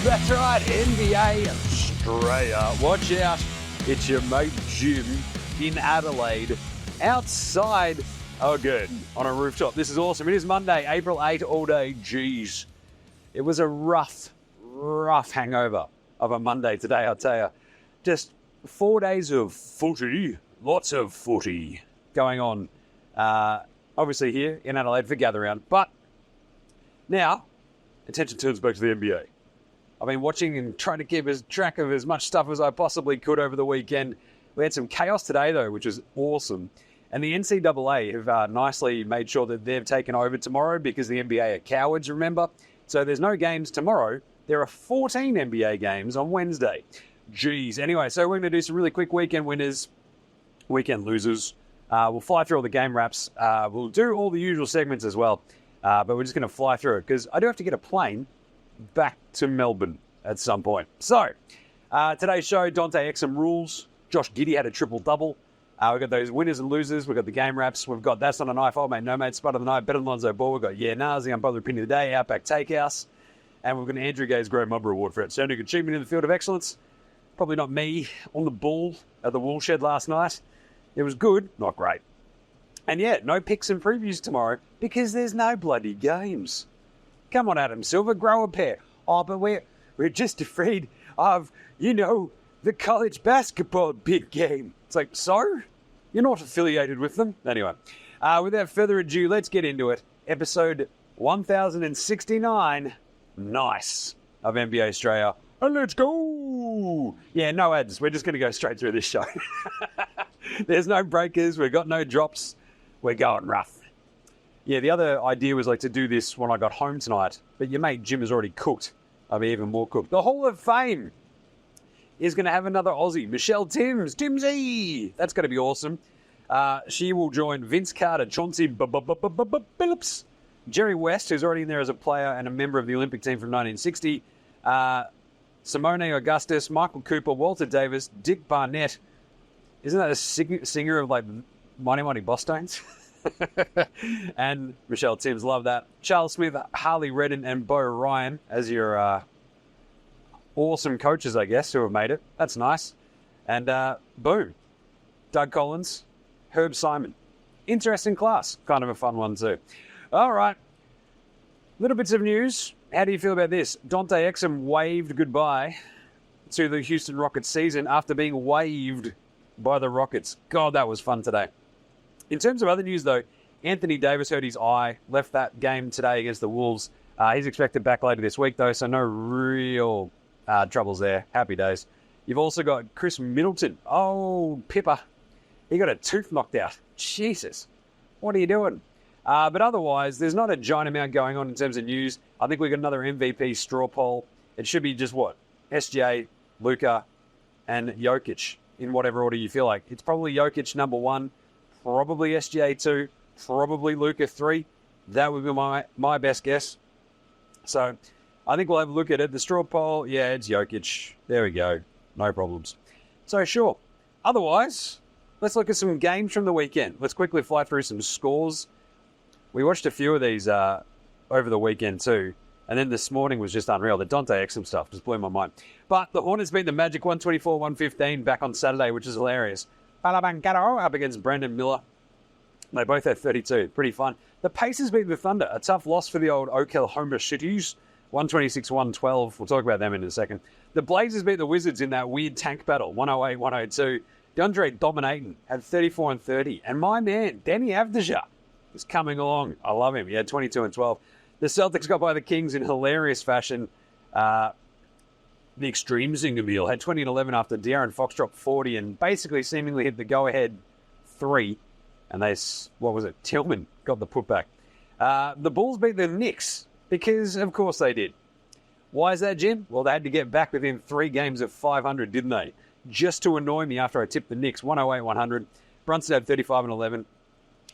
That's right, NBA Straya. Watch out, it's your mate Jim in Adelaide, outside again on a rooftop. This is awesome. It is Monday, April 8, all day. Jeez. It was a rough hangover of a Monday today, I'll tell you. Just 4 days of footy, lots of footy going on, obviously here in Adelaide for Gather Round. But now, attention turns back to the NBA. I've been watching and trying to keep track of as much stuff as I possibly could over the weekend. We had some chaos today, though, which is awesome. And the NCAA have nicely made sure that they've taken over tomorrow because the NBA are cowards, remember? So there's no games tomorrow. There are 14 NBA games on Wednesday. Jeez. Anyway, so we're going to do some really quick weekend winners, weekend losers. We'll fly through all the game wraps. We'll do all the usual segments as well. But we're just going to fly through it because I do have to get a plane back to Melbourne at some point. So, today's show, Dante Exum rules. Josh Giddey had a triple-double. We've got those winners and losers. We've got the game wraps. We've got That's Not a Knife, Old Mate, No Mate, Spud of the Night, Better Than Lonzo Ball. We've got Yeah Nah's, the Unpopular Opinion of the Day, Outback Takehouse. And we've got an Andrew Gay's Grey Mob Reward for outstanding achievement in the field of excellence. Probably not me on the ball at the Woolshed last night. It was good, not great. And yeah, no picks and previews tomorrow because there's no bloody games. Come on, Adam Silver, grow a pair. Oh, but we're just afraid of, the college basketball big game. It's like, so? You're not affiliated with them? Anyway, without further ado, let's get into it. Episode 1069, nice, of NBA Straya. And let's go! Yeah, no ads. We're just going to go straight through this show. There's no breakers. We've got no drops. We're going rough. Yeah, the other idea was to do this when I got home tonight, but your mate Jim has already cooked. I'll be even more cooked. The Hall of Fame is going to have another Aussie, Michelle Timms, Timsy. That's going to be awesome. She will join Vince Carter, Chauncey Billups, Jerry West, who's already in there as a player and a member of the Olympic team from 1960, Simone Augustus, Michael Cooper, Walter Davis, Dick Barnett. Isn't that a singer of Mighty Mighty Bosstones? And Michelle Timms, love that. Charles Smith, Harley Redden, and Bo Ryan as your awesome coaches, I guess, who have made it. That's nice. And boom, Doug Collins, Herb Simon. Interesting class. Kind of a fun one too. All right. Little bits of news. How do you feel about this? Dante Exum waved goodbye to the Houston Rockets season after being waived by the Rockets. God, that was fun today. In terms of other news, though, Anthony Davis hurt his eye, left that game today against the Wolves. He's expected back later this week, though, so no real troubles there. Happy days. You've also got Chris Middleton. Oh, Pippa. He got a tooth knocked out. Jesus. What are you doing? But otherwise, there's not a giant amount going on in terms of news. I think we got another MVP straw poll. It should be just what? SGA, Luka, and Jokic in whatever order you feel like. It's probably Jokic number 1. Probably SGA 2, probably Luka 3. That would be my best guess. So I think we'll have a look at it. The straw poll, yeah, it's Jokic. There we go. No problems. So sure. Otherwise, let's look at some games from the weekend. Let's quickly fly through some scores. We watched a few of these over the weekend too. And then this morning was just unreal. The Dante Exum stuff just blew my mind. But the Hornets beat the Magic 124-115 back on Saturday, which is hilarious. Balabangaro up against Brandon Miller. They both had 32. Pretty fun. The Pacers beat the Thunder. A tough loss for the old Oklahoma Cities. 126-112. We'll talk about them in a second. The Blazers beat the Wizards in that weird tank battle. 108-102. DeAndre dominating. Had 34 and 30. And my man, Danny Avdija, is coming along. I love him. He had 22 and 12. The Celtics got by the Kings in hilarious fashion. The extreme Zingamil had 20 and 11 after De'Aaron Fox dropped 40 and basically seemingly hit the go-ahead 3. And Tillman got the putback. The Bulls beat the Knicks because, of course, they did. Why is that, Jim? Well, they had to get back within 3 games of 500, didn't they? Just to annoy me after I tipped the Knicks, 108-100. Brunson had 35 and 11.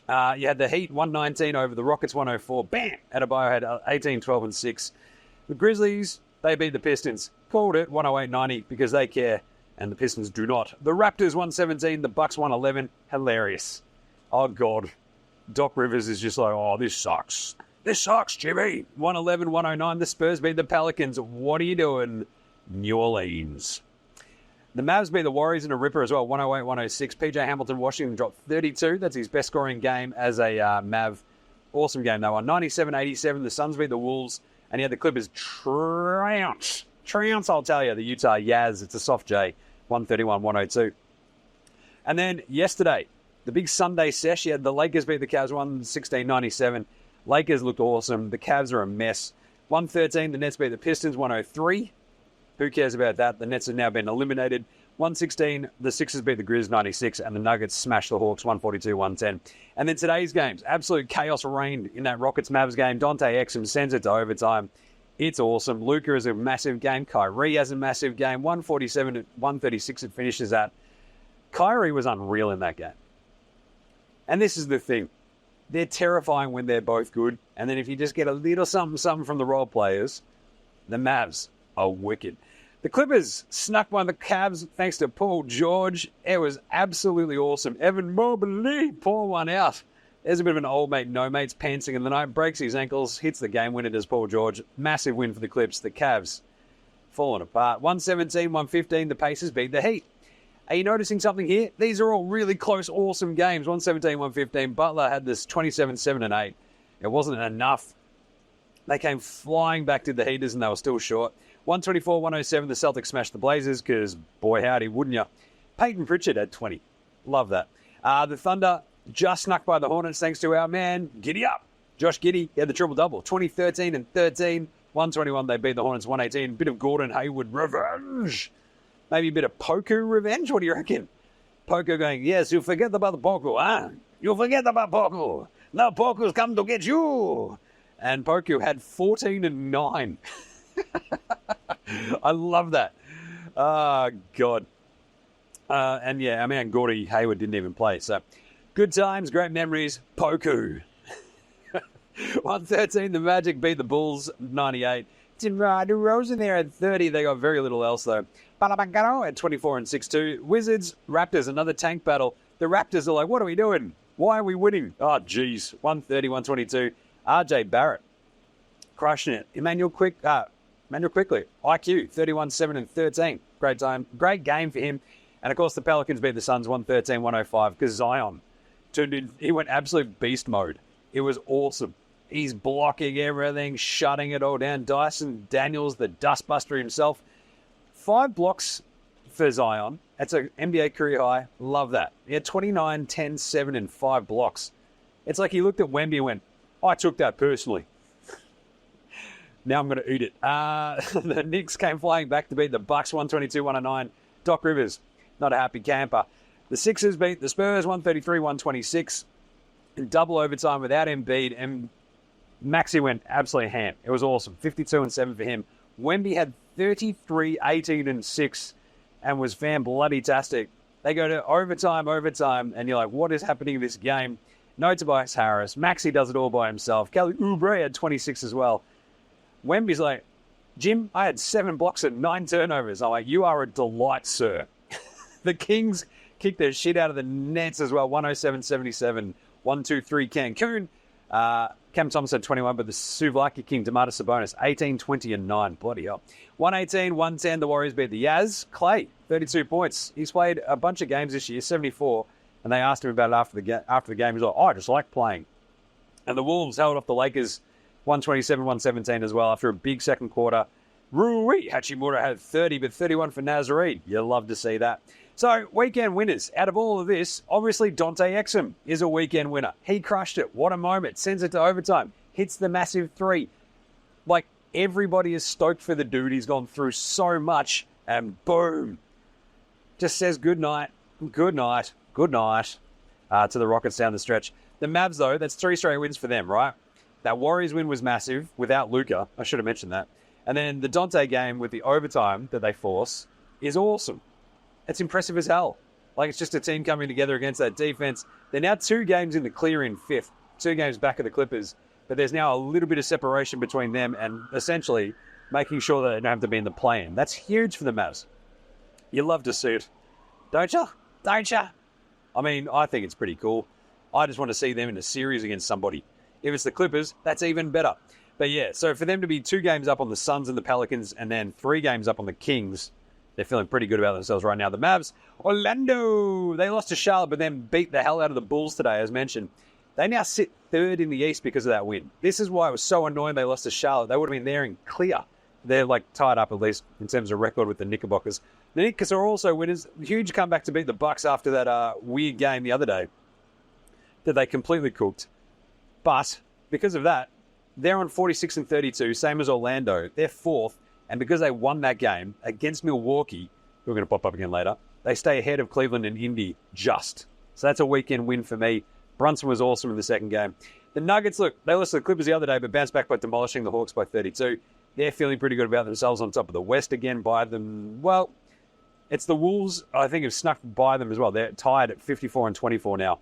You had the Heat, 119 over the Rockets, 104. Bam! Adebayo had 18, 12 and 6. The Grizzlies, they beat the Pistons. Called it 108-90 because they care and the Pistons do not. The Raptors 117, the Bucks 111. Hilarious. Oh, God. Doc Rivers is just like, oh, this sucks. This sucks, Jimmy. 111-109. The Spurs beat the Pelicans. What are you doing, New Orleans? The Mavs beat the Warriors in a ripper as well, 108-106. PJ Hamilton, Washington dropped 32. That's his best scoring game as a Mav. Awesome game, though. 97-87, the Suns beat the Wolves, and he had the Clippers trounce. Trounce, I'll tell you. The Utah Jazz, it's a soft J, 131-102. And then yesterday, the big Sunday sesh, you had the Lakers beat the Cavs 116-97. Lakers looked awesome. The Cavs are a mess. 113, the Nets beat the Pistons 103. Who cares about that? The Nets have now been eliminated. 116, the Sixers beat the Grizz 96, and the Nuggets smashed the Hawks 142-110. And then today's games, absolute chaos reigned in that Rockets-Mavs game. Dante Exum sends it to overtime. It's awesome. Luka has a massive game. Kyrie has a massive game. 147-136 it finishes at. Kyrie was unreal in that game. And this is the thing. They're terrifying when they're both good. And then if you just get a little something from the role players, the Mavs are wicked. The Clippers snuck by the Cavs thanks to Paul George. It was absolutely awesome. Evan Mobley pour one out. There's a bit of an old mate, no mates pantsing in the night. Breaks his ankles, hits the game winner, does Paul George. Massive win for the Clips. The Cavs falling apart. 117-115, the Pacers beat the Heat. Are you noticing something here? These are all really close, awesome games. 117-115. Butler had this 27-7-8. It wasn't enough. They came flying back to the Heaters and they were still short. 124-107, the Celtics smashed the Blazers because, boy, howdy, wouldn't you? Peyton Pritchard had 20. Love that. The Thunder just snuck by the Hornets thanks to our man, Giddey up. Josh Giddey, he had the triple-double. 20-13 and 13. 121, they beat the Hornets 118. Bit of Gordon Hayward revenge. Maybe a bit of Poku revenge? What do you reckon? Poku going, yes, you forget about the Poku, huh? You forget about Poku. Now Poku's come to get you. And Poku had 14 and 9. I love that. Oh, God. And yeah, I mean, Gordon Hayward didn't even play. So good times, great memories. Poku. 113, the Magic beat the Bulls 98. DeRozan there at 30. They got very little else, though. Balabangano at 24 and 6-2. Wizards, Raptors, another tank battle. The Raptors are like, what are we doing? Why are we winning? Oh, geez. 130, 122. RJ Barrett crushing it. Emmanuel Quickly, IQ, 31, 7 and 13. Great time. Great game for him. And, of course, the Pelicans beat the Suns 113, 105 because Zion he went absolute beast mode. It was awesome. He's blocking everything, shutting it all down. Dyson Daniels, the dustbuster himself. 5 blocks for Zion. That's an NBA career high. Love that. He had 29, 10, 7, and 5 blocks. It's like he looked at Wemby and went, I took that personally. Now I'm going to eat it. The Knicks came flying back to beat the Bucks 122-109. Doc Rivers, not a happy camper. The Sixers beat the Spurs 133-126 in double overtime without Embiid. And Maxey went absolutely ham. It was awesome. 52 and 7 for him. Wemby had 33, 18 and 6 and was fan-bloody-tastic. They go to overtime, and you're like, what is happening in this game? No Tobias Harris. Maxey does it all by himself. Kelly Oubre had 26 as well. Wemby's like, Jim, I had 7 blocks and 9 turnovers. I'm like, you are a delight, sir. The Kings kicked their shit out of the Nets as well. 107-77, 1-2-3 Cancun. Cam Thomas had 21, but the Suvlaki King, Domantas Sabonis, 18, 20, and 9. Bloody hell. 118, 110, the Warriors beat the Jazz. Clay, 32 points. He's played a bunch of games this year, 74, and they asked him about it after the game. He's like, I just like playing. And the Wolves held off the Lakers 127, 117 as well after a big second quarter. Rui Hachimura had 30, but 31 for Nazarene. You love to see that. So, weekend winners. Out of all of this, obviously Dante Exum is a weekend winner. He crushed it. What a moment. Sends it to overtime. Hits the massive 3. Like, everybody is stoked for the dude. He's gone through so much, and boom. Just says good night to the Rockets down the stretch. The Mavs, though, that's 3 straight wins for them, right? That Warriors win was massive without Luka. I should have mentioned that. And then the Dante game with the overtime that they force is awesome. It's impressive as hell. Like, it's just a team coming together against that defense. They're now 2 games in the clear in 5th. 2 games back of the Clippers. But there's now a little bit of separation between them and essentially making sure that they don't have to be in the play-in. That's huge for the Mavs. You love to see it. Don't you? Don't you? I mean, I think it's pretty cool. I just want to see them in a series against somebody. If it's the Clippers, that's even better. But yeah, so for them to be 2 games up on the Suns and the Pelicans and then 3 games up on the Kings, they're feeling pretty good about themselves right now. The Mavs, Orlando, they lost to Charlotte but then beat the hell out of the Bulls today, as mentioned. They now sit 3rd in the East because of that win. This is why it was so annoying they lost to Charlotte. They would have been there in clear. They're like tied up at least in terms of record with the Knickerbockers. The Knicks are also winners. Huge comeback to beat the Bucks after that weird game the other day that they completely cooked. But because of that, they're on 46 and 32, same as Orlando. They're 4th, and because they won that game against Milwaukee, who are going to pop up again later, they stay ahead of Cleveland and Indy just. So that's a weekend win for me. Brunson was awesome in the second game. The Nuggets, look, they lost to the Clippers the other day, but bounced back by demolishing the Hawks by 32. They're feeling pretty good about themselves on top of the West again by them. Well, it's the Wolves, I think, have snuck by them as well. They're tied at 54 and 24 now.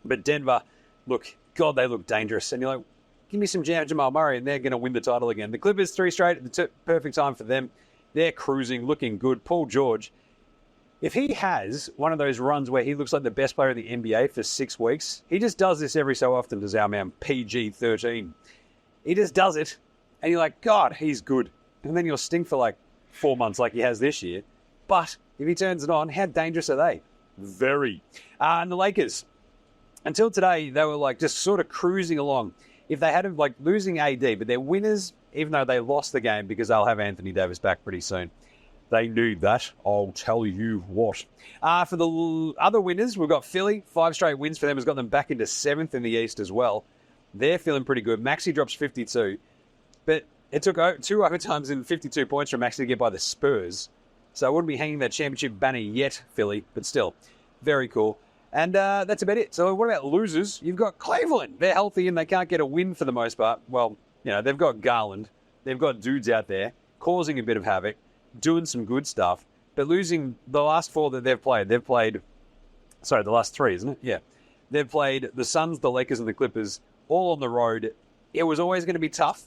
But Denver, look, God, they look dangerous. And you're like, give me some Jamal Murray and they're going to win the title again. The Clippers, 3 straight, the perfect time for them. They're cruising, looking good. Paul George, if he has one of those runs where he looks like the best player in the NBA for 6 weeks, he just does this every so often, does our man PG-13. He just does it, and you're like, God, he's good. And then you'll stink for like 4 months like he has this year. But if he turns it on, how dangerous are they? Very. And the Lakers, until today, they were like just sort of cruising along. If they had like losing AD, but they're winners, even though they lost the game because they'll have Anthony Davis back pretty soon. They need that, I'll tell you what. For the other winners, we've got Philly. 5 straight wins for them has got them back into 7th in the East as well. They're feeling pretty good. Maxey drops 52. But it took 2 overtimes and 52 points from Maxey to get by the Spurs. So I wouldn't be hanging that championship banner yet, Philly. But still, very cool. And that's about it. So what about losers? You've got Cleveland. They're healthy and they can't get a win for the most part. Well, you know, they've got Garland. They've got dudes out there causing a bit of havoc, doing some good stuff, but losing the last 4 that they've played. The last 3, isn't it? Yeah. They've played the Suns, the Lakers, and the Clippers all on the road. It was always going to be tough,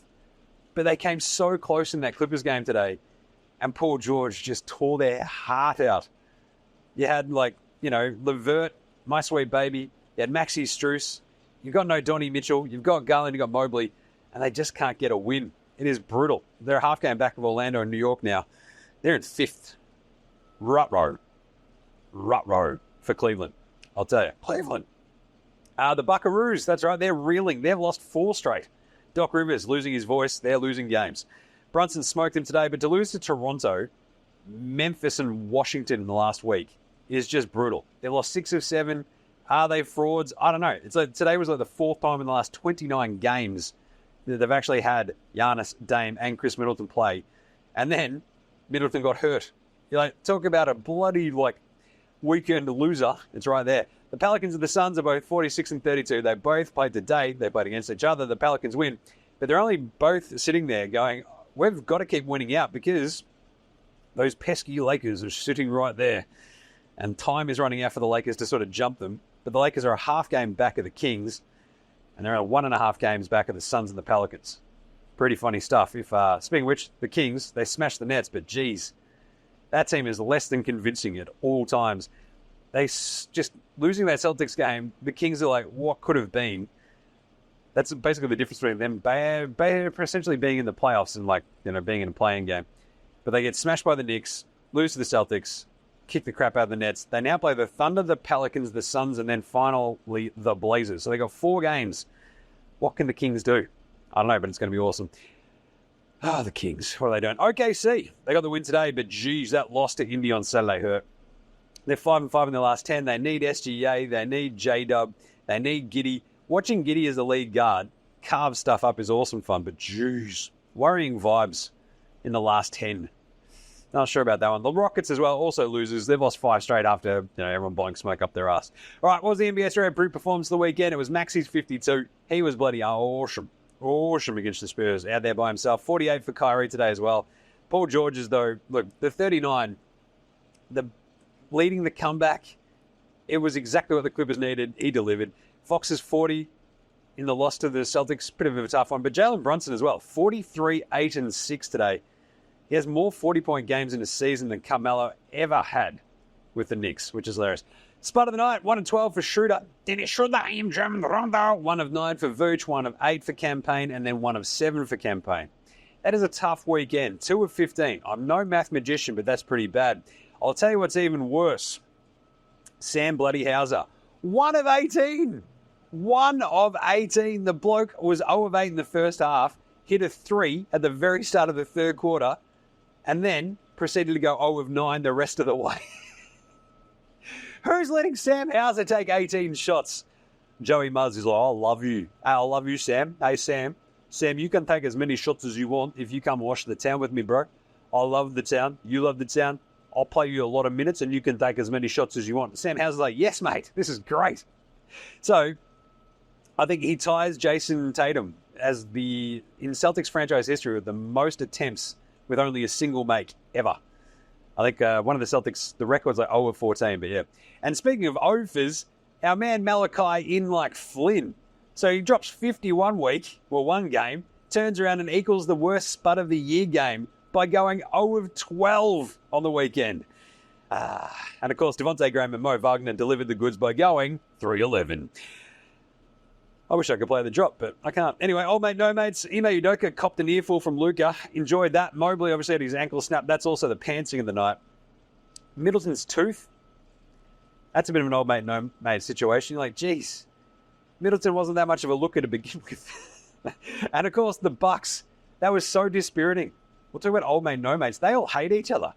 but they came so close in that Clippers game today, and Paul George just tore their heart out. You had, LeVert, my sweet baby. You had Maxey Strus. You've got no Donnie Mitchell. You've got Garland. You've got Mobley, and they just can't get a win. It is brutal. They're a half game back of Orlando and New York now. They're in 5th. Rut-row for Cleveland. I'll tell you. Cleveland. The Buckaroos, that's right. They're reeling. They've lost 4 straight. Doc Rivers losing his voice. They're losing games. Brunson smoked him today, but to lose to Toronto, Memphis and Washington in the last week is just brutal. They've lost 6 of 7. Are they frauds? I don't know. It's like today was like the 4th time in the last 29 games that they've actually had Giannis, Dame, and Chris Middleton play. And then Middleton got hurt. You're like, talk about a bloody, weekend loser. It's right there. The Pelicans and the Suns are both 46 and 32. They both played today. They played against each other. The Pelicans win. But they're only both sitting there going, we've got to keep winning out because those pesky Lakers are sitting right there. And time is running out for the Lakers to sort of jump them. But the Lakers are a half game back of the Kings. And they're 1.5 games back of the Suns and the Pelicans. Pretty funny stuff. Speaking of which, the Kings, they smashed the Nets, but geez, that team is less than convincing at all times. They just losing that Celtics game, the Kings are like, what could have been? That's basically the difference between them essentially being in the playoffs and being in a playing game. But they get smashed by the Knicks, lose to the Celtics, kick the crap out of the Nets. They now play the Thunder, the Pelicans, the Suns, and then finally the Blazers. So they got 4 games. What can the Kings do? I don't know, but it's going to be awesome. The Kings. What are they doing? OKC. They got the win today, but geez, that loss to Indy on Saturday hurt. They're 5-5 in their last 10. They need SGA. They need J-Dub. They need Giddey. Watching Giddey as the lead guard carve stuff up is awesome fun, but geez, worrying vibes in the last 10. Not sure about that one. The Rockets as well, also losers. They've lost 5 straight after everyone blowing smoke up their ass. All right, what was the NBA Straya Brute performance of the weekend? It was Maxey's 52. He was bloody awesome. Awesome against the Spurs. Out there by himself. 48 for Kyrie today as well. Paul George's, though, look, the 39, the leading the comeback, it was exactly what the Clippers needed. He delivered. Fox's 40 in the loss to the Celtics, bit of a tough one. But Jalen Brunson as well, 43, 8, and 6 today. He has more 40-point games in a season than Carmelo ever had with the Knicks, which is hilarious. Spot of the night, 1 of 12 for Schroeder. Dennis Schroeder, 1 of 9 for Vooch, 1 of 8 for Campaign, and then 1 of 7 for Campaign. That is a tough weekend. 2 of 15. I'm no math magician, but that's pretty bad. I'll tell you what's even worse. Sam Bloody Hauser, 1 of 18. 1 of 18. The bloke was 0 of 8 in the first half, hit a 3 at the very start of the third quarter, and then proceeded to go 0 of 9 the rest of the way. Who's letting Sam Hauser take 18 shots? Joey Muzz is like, I love you. I love you, Sam. Hey, Sam. Sam, you can take as many shots as you want if you come wash the town with me, bro. I love the town. You love the town. I'll play you a lot of minutes and you can take as many shots as you want. Sam Hauser's like, yes, mate. This is great. So, I think he ties Jason Tatum as in Celtics franchise history with the most attempts with only a single make ever. I think one of the Celtics, the record's like 0 of 14, but yeah. And speaking of overs, our man Malachi in like Flynn. So he drops 50 one game, turns around and equals the worst spud of the year game by going 0 of 12 on the weekend. And of course, Devontae Graham and Mo Wagner delivered the goods by going 3-11. I wish I could play the drop, but I can't. Anyway, old mate, no mates. Ime Udoka copped an earful from Luka. Enjoyed that. Mobley obviously had his ankle snapped. That's also the pantsing of the night. Middleton's tooth. That's a bit of an old mate, no mate situation. You're like, geez, Middleton wasn't that much of a looker to begin with. And of course, the Bucks. That was so dispiriting. We'll talk about old mate, no mates. They all hate each other.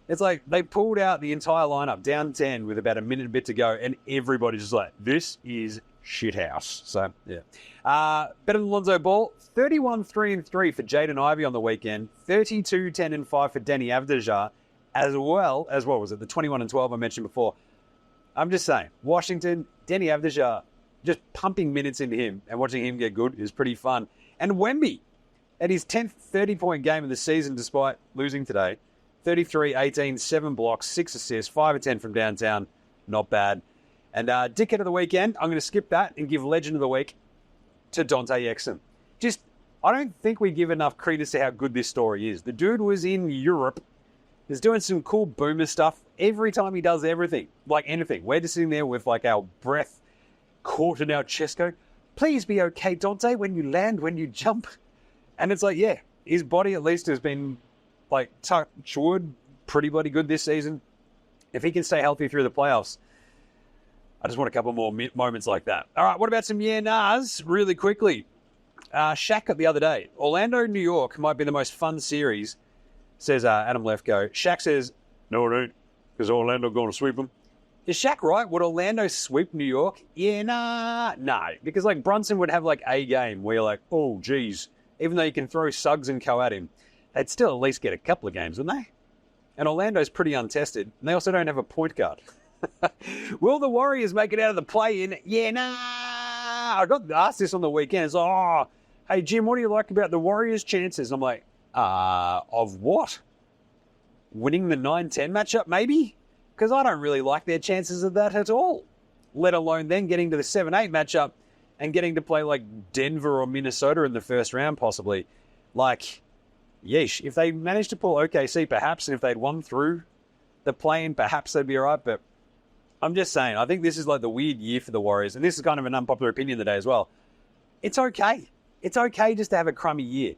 It's like they pulled out the entire lineup down 10 with about a minute and a bit to go, and everybody's just like, this is shithouse. So, yeah. Better than Lonzo Ball. 31-3-3 for Jaden Ivey on the weekend. 32-10-5 for Danny Avdija, as well as, what was it, the 21-12 I mentioned before. I'm just saying, Washington, Danny Avdija, just pumping minutes into him and watching him get good is pretty fun. And Wemby, at his 10th 30-point game of the season despite losing today, 33-18, 7 blocks, 6 assists, 5 of 10 from downtown. Not bad. And Dickhead of the weekend, I'm going to skip that and give Legend of the Week to Dante Exum. I don't think we give enough credence to how good this story is. The dude was in Europe. He's doing some cool boomer stuff every time he does everything, like anything. We're just sitting there with like our breath caught in our chest going, please be okay, Dante, when you land, when you jump. And it's like, yeah, his body at least has been like touch wood, pretty bloody good this season. If he can stay healthy through the playoffs, I just want a couple more moments like that. All right, what about some yeah-nahs really quickly? Shaq got the other day. Orlando, New York might be the most fun series, says Adam Lefko. Shaq says, no, it ain't, because Orlando going to sweep them. Is Shaq right? Would Orlando sweep New York? Yeah, nah. No, because like Brunson would have like a game where you're like, oh, geez, even though you can throw Suggs and co at him, they'd still at least get a couple of games, wouldn't they? And Orlando's pretty untested, and they also don't have a point guard. Will the Warriors make it out of the play-in? Yeah, nah. I got asked this on the weekend. It's like, oh, hey, Jim, what do you like about the Warriors' chances? I'm like, of what? Winning the 9-10 matchup, maybe? Because I don't really like their chances of that at all. Let alone then getting to the 7-8 matchup and getting to play like Denver or Minnesota in the first round, possibly. Like, yeesh. If they managed to pull OKC, perhaps, and if they'd won through the play-in, perhaps they'd be all right, but I'm just saying, I think this is like the weird year for the Warriors, and this is kind of an unpopular opinion today as well. It's okay. It's okay just to have a crummy year.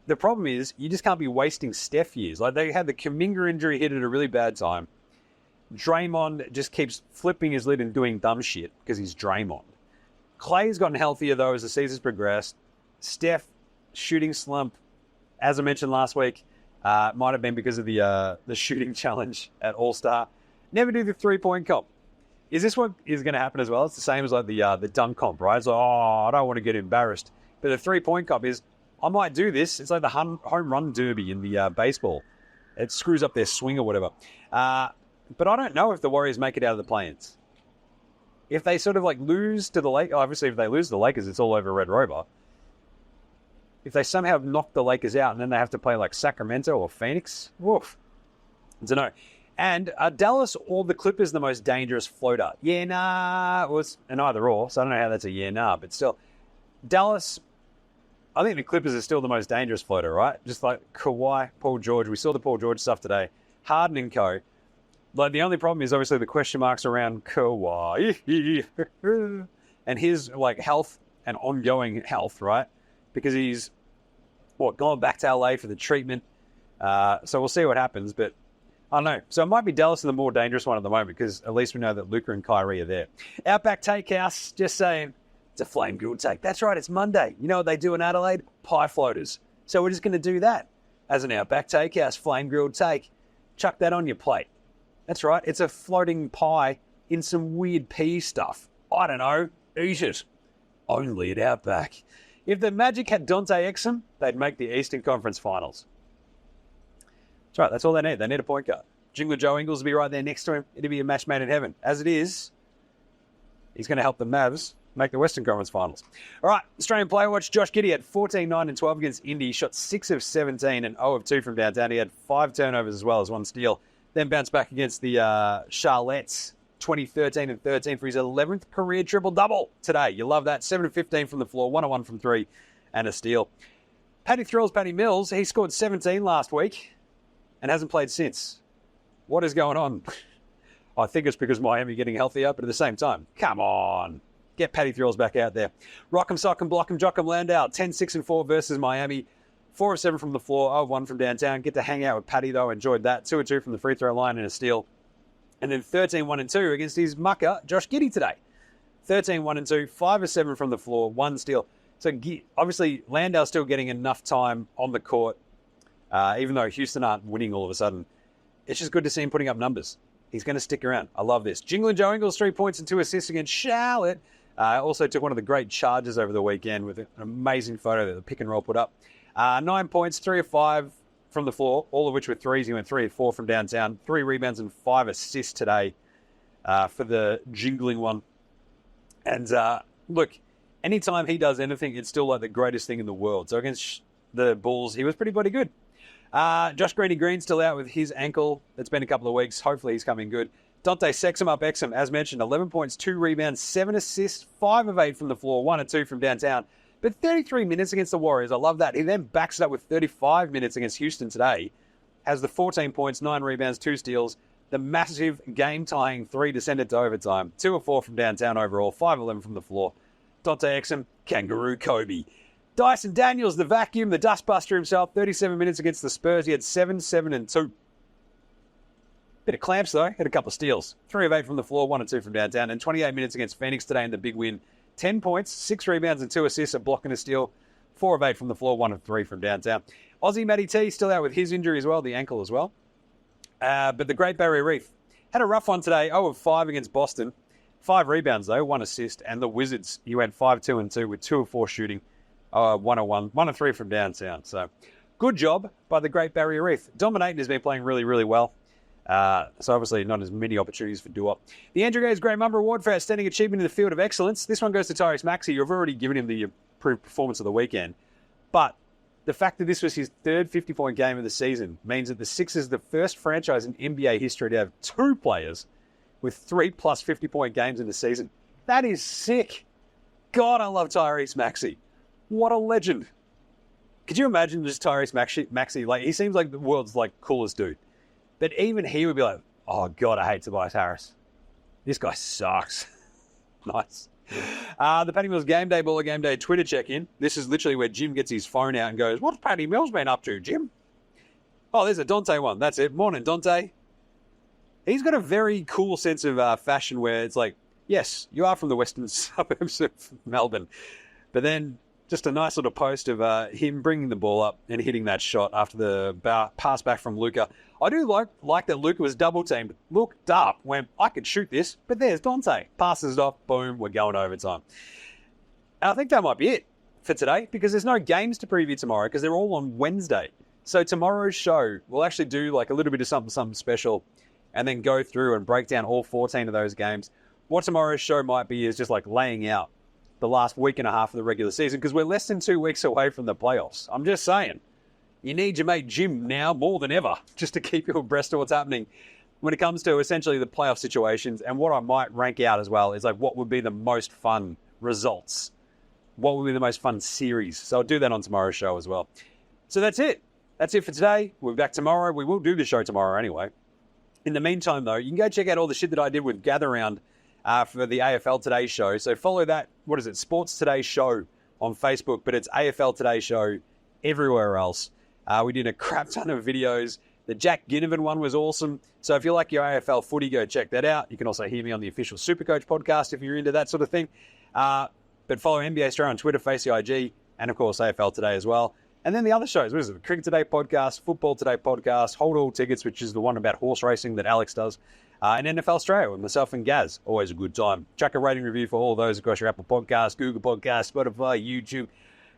The problem is, you just can't be wasting Steph years. Like, they had the Kuminga injury hit at a really bad time. Draymond just keeps flipping his lid and doing dumb shit because he's Draymond. Clay's gotten healthier, though, as the season's progressed. Steph, shooting slump, as I mentioned last week, might have been because of the shooting challenge at All-Star. Never do the three-point comp. Is this what is going to happen as well? It's the same as like the dunk comp, right? It's like, oh, I don't want to get embarrassed. But the three-point comp is, I might do this. It's like the home run derby in the baseball. It screws up their swing or whatever. But I don't know if the Warriors make it out of the play-ins. If they sort of like lose to the Lakers, obviously if they lose to the Lakers, it's all over Red Rover. If they somehow knock the Lakers out and then they have to play like Sacramento or Phoenix, woof. I don't know. And are Dallas or the Clippers the most dangerous floater? Yeah, nah. It was an either or, so I don't know how that's a yeah, nah. But still, Dallas, I think the Clippers are still the most dangerous floater, right? Just like Kawhi, Paul George. We saw the Paul George stuff today. Harden and co. Like, the only problem is obviously the question marks around Kawhi and his, like, health and ongoing health, right? Because he's, going back to LA for the treatment. So we'll see what happens, but I don't know. So it might be Dallas the more dangerous one at the moment, because at least we know that Luka and Kyrie are there. Outback Takehouse, just saying, it's a flame grilled take. That's right, it's Monday. You know what they do in Adelaide? Pie floaters. So we're just going to do that as an Outback Takehouse flame grilled take. Chuck that on your plate. That's right, it's a floating pie in some weird pea stuff. I don't know, eat it. Only at Outback. If the Magic had Dante Exum, they'd make the Eastern Conference Finals. That's right, that's all they need. They need a point guard. Jingler Joe Ingles will be right there next to him. It'll be a match made in heaven. As it is, he's going to help the Mavs make the Western Conference Finals. All right, Australian Player Watch. Josh Giddey had 14, 9, and 12 against Indy. Shot 6 of 17 and 0 of 2 from downtown. He had 5 turnovers as well as 1 steal. Then bounced back against the Charlettes, 20, 13, and 13 for his 11th career triple-double today. You love that. 7 of 15 from the floor, 1 of 1 from 3, and a steal. Paddy Thrills, Paddy Mills, he scored 17 last week and hasn't played since. What is going on? I think it's because Miami getting healthier, but at the same time, come on. Get Paddy Thrills back out there. Rock'em, sock'em, block'em, jock'em, Landau, 10, 6, and 4 versus Miami. 4 of 7 from the floor, 0 of 1 from downtown. Get to hang out with Paddy, though. Enjoyed that. 2 of 2 from the free throw line and a steal. And then 13, 1, and 2 against his mucker, Josh Giddey today. 13, 1, and 2, 5 of 7 from the floor, 1 steal. So obviously, Landau's still getting enough time on the court, even though Houston aren't winning all of a sudden. It's just good to see him putting up numbers. He's going to stick around. I love this. Jingling Joe Ingles, 3 points and 2 assists against Charlotte. Also took one of the great charges over the weekend with an amazing photo that the pick and roll put up. 9 points, 3 of 5 from the floor, all of which were threes. He went 3 of 4 from downtown. 3 rebounds and 5 assists today for the jingling one. And look, anytime he does anything, it's still like the greatest thing in the world. So against the Bulls, he was pretty bloody good. Josh Green still out with his ankle. It's been a couple of weeks. Hopefully he's coming good. Dante Exum, as mentioned, 11 points, 2 rebounds, 7 assists, 5 of 8 from the floor, 1 of 2 from downtown. But 33 minutes against the Warriors, I love that. He then backs it up with 35 minutes against Houston today. Has the 14 points, 9 rebounds, 2 steals. The massive game-tying 3 descended to overtime. 2 of 4 from downtown overall, 5 of 11 from the floor. Dante Exum, Kangaroo Kobe. Dyson Daniels, the vacuum, the dustbuster himself, 37 minutes against the Spurs. He had 7, 7, and 2. Bit of clamps, though. Had a couple of steals. 3 of 8 from the floor, 1 of 2 from downtown. And 28 minutes against Phoenix today in the big win. 10 points, 6 rebounds, and 2 assists, a block and a steal. 4 of 8 from the floor, 1 of 3 from downtown. Aussie Matty T still out with his injury as well, the ankle as well. But the Great Barrier Reef had a rough one today, 0 of 5 against Boston. 5 rebounds, though, 1 assist. And the Wizards, he went 5, 2, and 2 with 2 of 4 shooting. 1 of 1, 1 of 3 from downtown. So good job by the Great Barrier Reef. Dominating has been playing really, really well. So obviously not as many opportunities for Duop. The Andrew Gaze Grey Mumber Award for Outstanding Achievement in the Field of Excellence. This one goes to Tyrese Maxey. You've already given him the improved performance of the weekend. But the fact that this was his 3rd 50-point game of the season means that the Sixers are the first franchise in NBA history to have 2 players with 3+ 50-point games in the season. That is sick. God, I love Tyrese Maxey. What a legend. Could you imagine just Tyrese Maxey? Like, he seems like the world's coolest dude. But even he would be like, oh, God, I hate Tobias Harris. This guy sucks. Nice. The Patty Mills Game Day Baller Game Day Twitter check-in. This is literally where Jim gets his phone out and goes, what's Patty Mills been up to, Jim? Oh, there's a Dante one. That's it. Morning, Dante. He's got a very cool sense of fashion where it's like, yes, you are from the western suburbs of Melbourne. But then just a nice little post of him bringing the ball up and hitting that shot after the pass back from Luka. I do like that Luka was double-teamed, looked up, went, I could shoot this, but there's Dante. Passes it off, boom, we're going overtime. And I think that might be it for today because there's no games to preview tomorrow because they're all on Wednesday. So tomorrow's show, we'll actually do a little bit of something special and then go through and break down all 14 of those games. What tomorrow's show might be is just laying out the last week and a half of the regular season because we're less than 2 weeks away from the playoffs. I'm just saying, you need your mate Jim now more than ever just to keep you abreast of what's happening when it comes to essentially the playoff situations. And what I might rank out as well is what would be the most fun results. What would be the most fun series? So I'll do that on tomorrow's show as well. So that's it. That's it for today. We'll be back tomorrow. We will do the show tomorrow anyway. In the meantime, though, you can go check out all the shit that I did with Gather Round for the AFL Today show. So follow that, Sports Today show on Facebook, but it's AFL Today show everywhere else. We did a crap ton of videos. The Jack Ginnivan one was awesome. So if you like your AFL footy, go check that out. You can also hear me on the official Supercoach podcast if you're into that sort of thing. But follow NBA Straya on Twitter, Face the IG, and of course AFL Today as well. And then the other shows, what is it? Cricket Today podcast, Football Today podcast, Hold All Tickets, which is the one about horse racing that Alex does, and NFL Straya with myself and Gaz. Always a good time. Chuck a rating review for all those across your Apple Podcasts, Google Podcasts, Spotify, YouTube,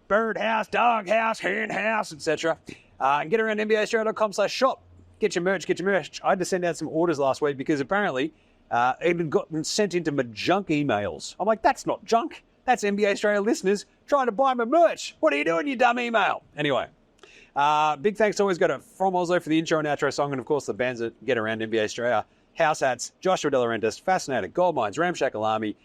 Birdhouse, Doghouse, Henhouse, etc. And get around NBAstraya.com/shop. Get your merch. I had to send out some orders last week because apparently it had gotten sent into my junk emails. I'm like, that's not junk. That's NBA Straya listeners trying to buy my merch. What are you doing, you dumb email? Anyway, big thanks always go to From Oslo for the intro and outro song, and of course the bands that get around NBA Straya. House Hats, Joshua De Laurentiis, Fascinator, Gold Mines, Ramshackle Army,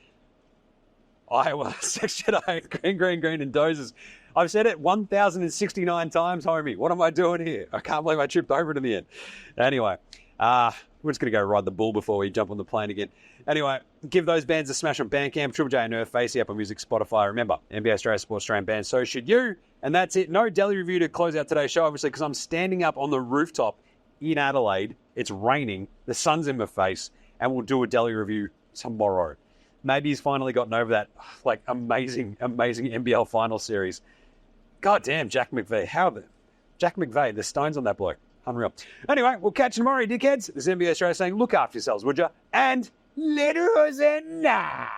Iowa, Sex Jedi, Green, and Dozers. I've said it 1,069 times, homie. What am I doing here? I can't believe I tripped over it in the end. Anyway, we're just going to go ride the bull before we jump on the plane again. Anyway, give those bands a smash on Bandcamp, Triple J and Earth, Facey, Apple Music, Spotify. Remember, NBA Straya supports Australian bands, so should you. And that's it. No deli review to close out today's show, obviously, because I'm standing up on the rooftop in Adelaide. It's raining. The sun's in my face. And we'll do a deli review tomorrow. Maybe he's finally gotten over that amazing NBL final series. God damn, Jack McVeigh. Jack McVeigh, the stones on that bloke. Unreal. Anyway, we'll catch you tomorrow, dickheads. This is NBA Straya saying, look after yourselves, would you? And later, Hosanna!